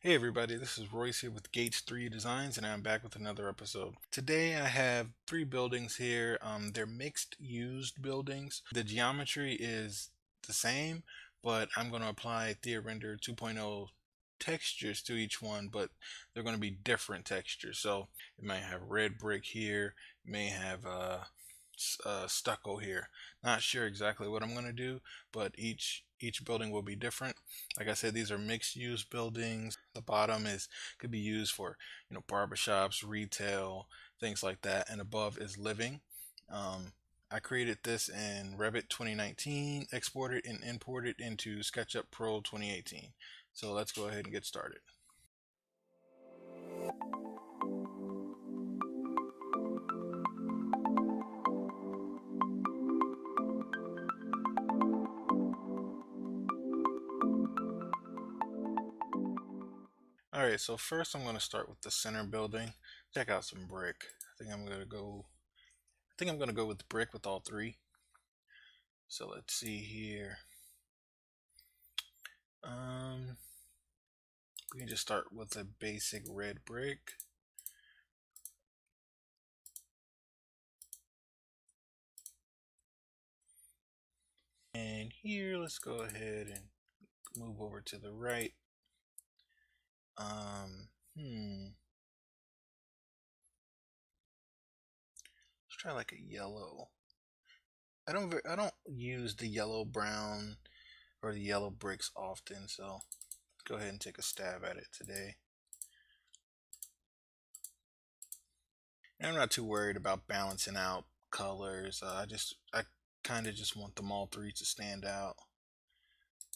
Hey everybody, this is Royce here with Gates 3 Designs, and I'm back with another episode. Today I have three buildings here. They're mixed used buildings. The geometry is the same, but I'm going to apply Thea Render 2.0 textures to each one, but they're going to be different textures. So it might have red brick here, it may have stucco here. Not sure exactly what I'm going to do, but each building will be different. Like I said, these are mixed use buildings. The bottom is could be used for barbershops, retail, things like that, and above is living. I created this in Revit 2019, exported and imported into SketchUp Pro 2018. So let's go ahead and get started. All right, so first I'm going to start with the center building. Check out some brick. I think I'm going to go with brick with all three. So let's see here. Um, we can just start with a basic red brick. And here, let's go ahead and move over to the right. Um, hmm. Let's try like a yellow. I don't use the yellow brown or the yellow bricks often, so go ahead and take a stab at it today. And I'm not too worried about balancing out colors. I kind of just want them all three to stand out.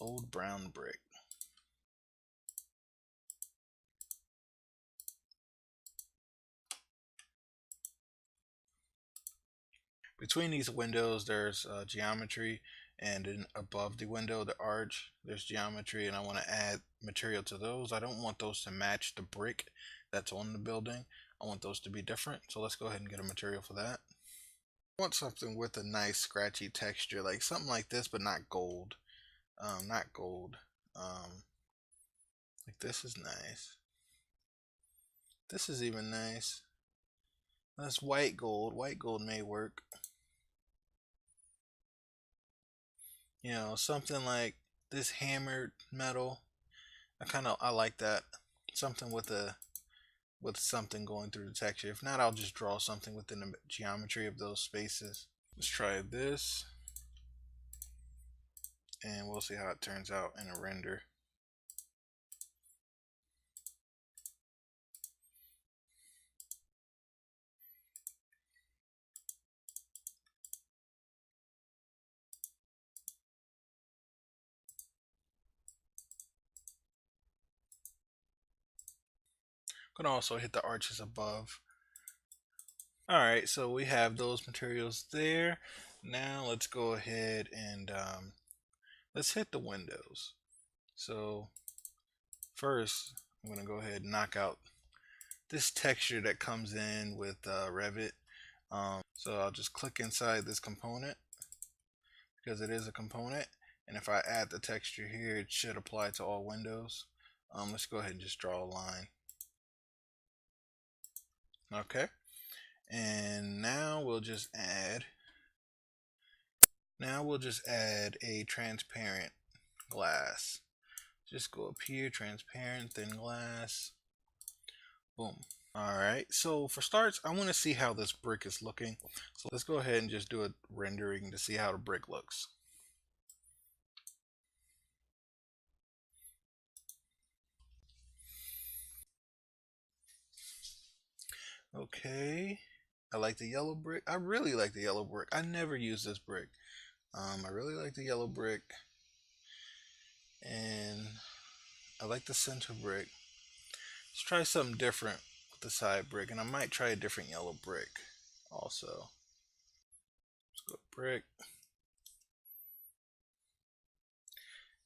Old brown brick. Between these windows, there's geometry, and then above the window, the arch, there's geometry, and I want to add material to those. I don't want those to match the brick that's on the building. I want those to be different. So let's go ahead and get a material for that. I want something with a nice scratchy texture, like something like this, but not gold. Not gold. Like this is nice. This is even nice. That's white gold. White gold may work. Something like this hammered metal. I like that. Something with something going through the texture. If not, I'll just draw something within the geometry of those spaces. Let's try this, and we'll see how it turns out in a render. Gonna also hit the arches above. Alright, so we have those materials there. Now let's go ahead and let's hit the windows. So first, I'm gonna go ahead and knock out this texture that comes in with Revit. So I'll just click inside this component because it is a component. And if I add the texture here, it should apply to all windows. Let's go ahead and just draw a line. Okay. And now we'll just add a transparent glass. Just go up here, transparent, thin glass. Boom. Alright, so for starts, I want to see how this brick is looking. So let's go ahead and just do a rendering to see how the brick looks. Okay, I like the yellow brick. I really like the yellow brick. I never use this brick. I really like the yellow brick. And I like the center brick. Let's try something different with the side brick. And I might try a different yellow brick also. Let's go brick.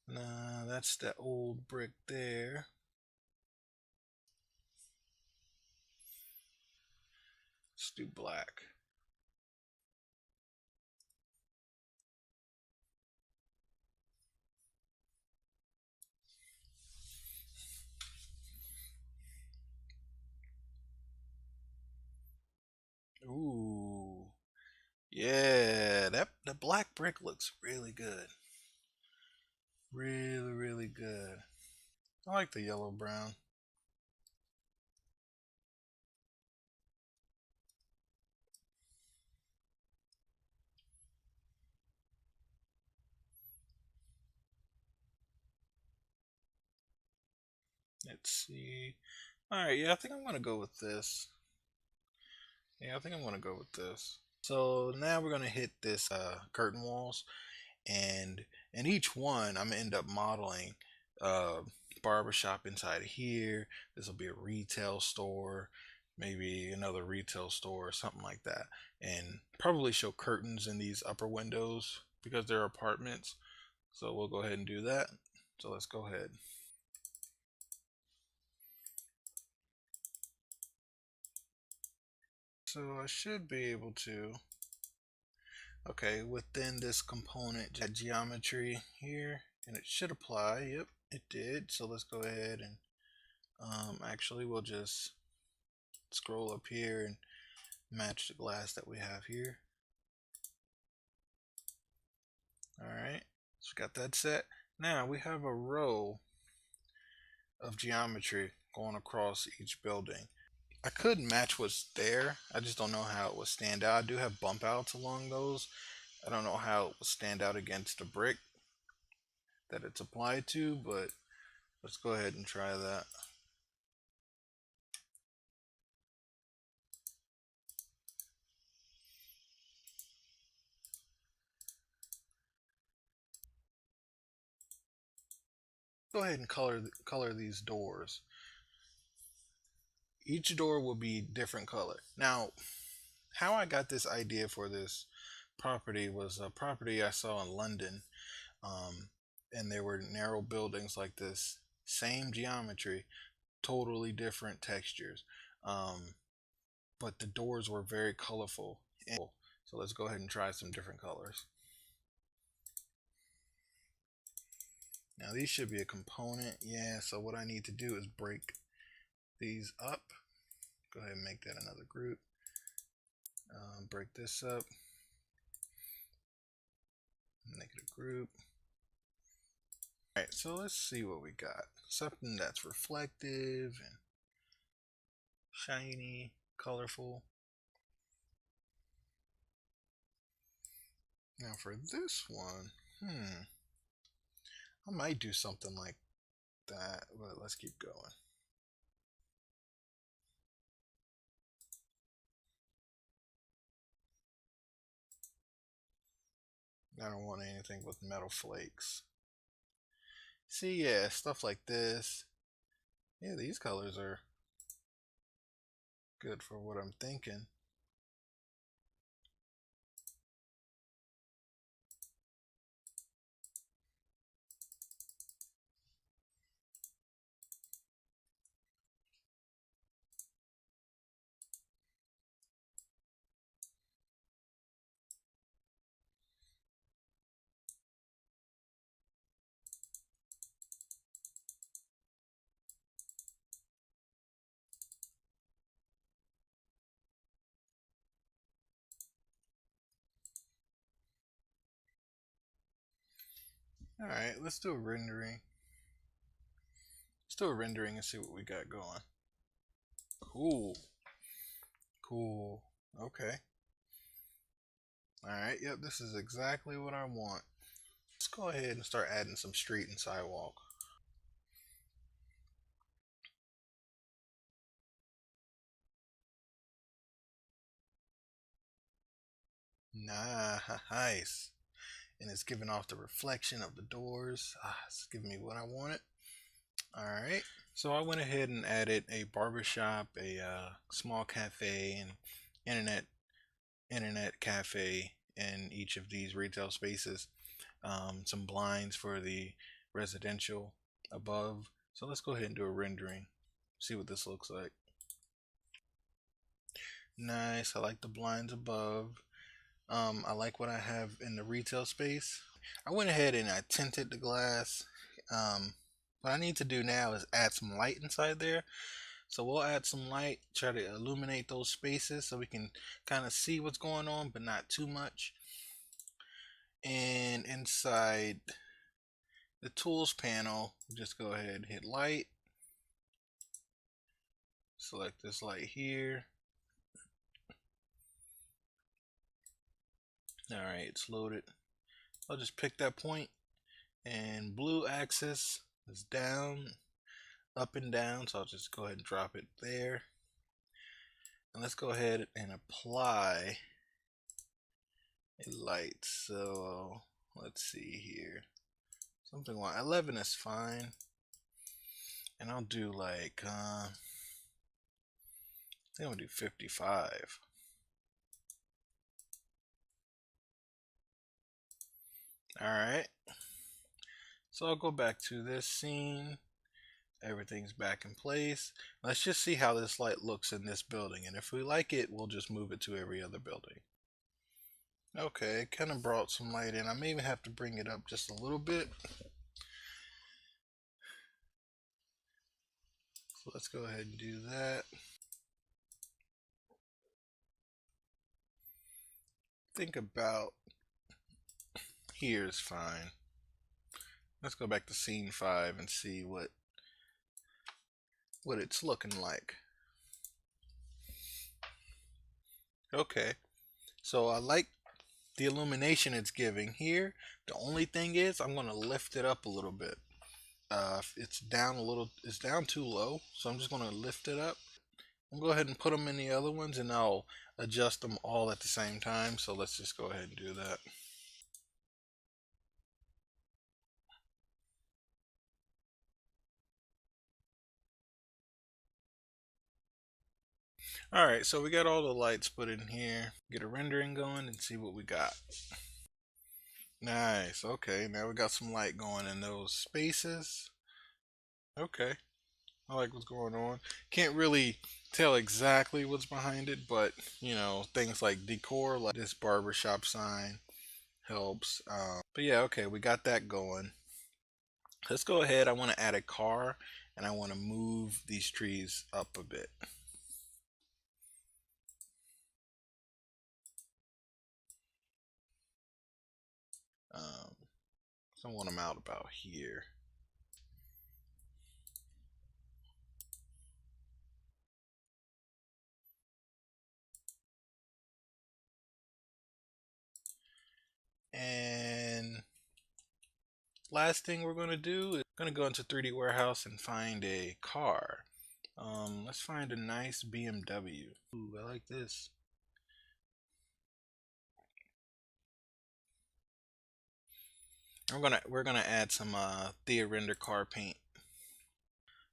Nah, that's that old brick there. Let's do black. Ooh. Yeah, that the black brick looks really good. Really, really good. I like the yellow brown. Let's see. Alright, yeah, I think I'm gonna go with this. Yeah, I think I'm gonna go with this. So now we're gonna hit this curtain walls, and in each one I'm gonna end up modeling uh barbershop inside of here. This will be a retail store, maybe another retail store or something like that, and probably show curtains in these upper windows because they're apartments. So we'll go ahead and do that. So let's go ahead. So I should be able to, okay, within this component, just add geometry here, and it should apply. Yep, it did. So let's go ahead and actually we'll just scroll up here and match the glass that we have here. All right, so we got that set. Now we have a row of geometry going across each building. I could match what's there. I just don't know how it would stand out. I do have bump outs along those. I don't know how it will stand out against the brick that it's applied to, but let's go ahead and try that. Go ahead and color these doors. Each door will be different color. Now, how I got this idea for this property was a property I saw in London, um, and there were narrow buildings like this, same geometry, totally different textures, um, but the doors were very colorful. So let's go ahead and try some different colors. Now these should be a component. Yeah, so what I need to do is break these up. Go ahead and make that another group. Break this up. Make it a group. Alright, so let's see what we got. Something that's reflective and shiny, colorful. Now for this one, I might do something like that, but let's keep going. I don't want anything with metal flakes. See, yeah, stuff like this. Yeah, these colors are good for what I'm thinking. Alright, let's do a rendering. Let's do a rendering and see what we got going. Cool. Cool. Okay. Alright, yep, this is exactly what I want. Let's go ahead and start adding some street and sidewalk. Nice. And it's giving off the reflection of the doors. It's giving me what I wanted. Alright. So I went ahead and added a barbershop, a small cafe, and internet cafe in each of these retail spaces. Some blinds for the residential above. So let's go ahead and do a rendering. See what this looks like. Nice. I like the blinds above. I like what I have in the retail space. I went ahead and I tinted the glass. What I need to do now is add some light inside there. So we'll add some light, try to illuminate those spaces so we can kind of see what's going on, but not too much. And inside the tools panel, just go ahead and hit light. Select this light here. Alright, it's loaded. I'll just pick that point, and blue axis is down, up and down, so I'll just go ahead and drop it there. And let's go ahead and apply a light. So let's see here. Something like 11 is fine. And I'll do like, I think I'm gonna do 55. Alright. So I'll go back to this scene. Everything's back in place. Let's just see how this light looks in this building. And if we like it, we'll just move it to every other building. Okay, it kind of brought some light in. I may even have to bring it up just a little bit. So let's go ahead and do that. Think about here is fine. Let's go back to scene 5 and see what it's looking like. Okay, so I like the illumination it's giving here. The only thing is I'm going to lift it up a little bit. It's down a little, it's down too low, so I'm just going to lift it up. I'll go ahead and put them in the other ones, and I'll adjust them all at the same time. So let's just go ahead and do that. Alright, so we got all the lights put in here. Get a rendering going and see what we got. Nice, okay, now we got some light going in those spaces. Okay, I like what's going on. Can't really tell exactly what's behind it, but you know, things like decor, like this barbershop sign helps. But yeah, okay, we got that going. Let's go ahead. I want to add a car, and I want to move these trees up a bit. So I want them out about here. And last thing we're going to do is going to go into 3D Warehouse and find a car. Let's find a nice BMW. Ooh, I like this. We're gonna add some Thea Render car paint.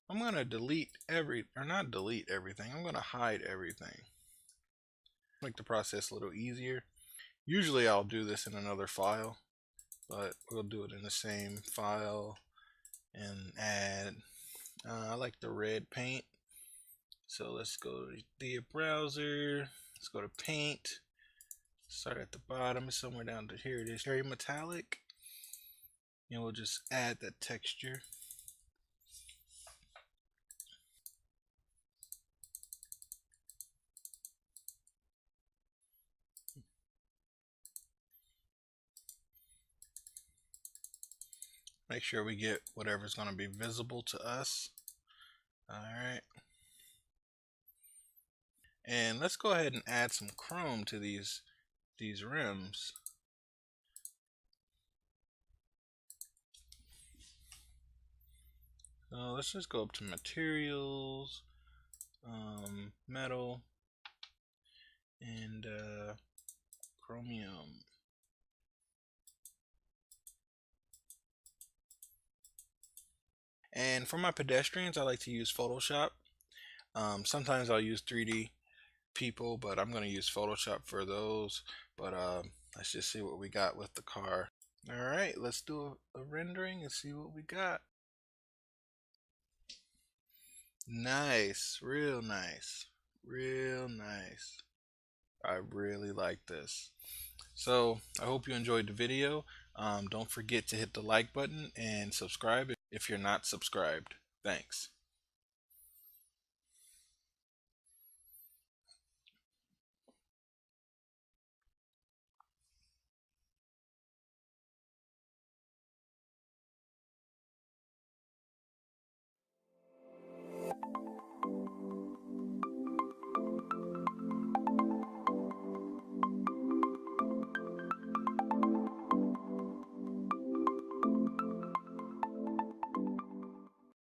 I'm gonna not delete everything. I'm gonna hide everything. Make the process a little easier. Usually I'll do this in another file, but we'll do it in the same file and add. I like the red paint, so let's go to the browser. Let's go to paint. Start at the bottom, somewhere down to here. It is very metallic, and we'll just add that texture. Make sure we get whatever's going to be visible to us. Alright. And let's go ahead and add some chrome to these rims. So let's just go up to materials, metal, and chromium. And for my pedestrians, I like to use Photoshop. Sometimes I'll use 3D people, but I'm going to use Photoshop for those. But let's just see what we got with the car. Alright, let's do a rendering and see what we got. Nice, real nice, real nice. I really like this. So I hope you enjoyed the video. Don't forget to hit the like button and subscribe if you're not subscribed. Thanks.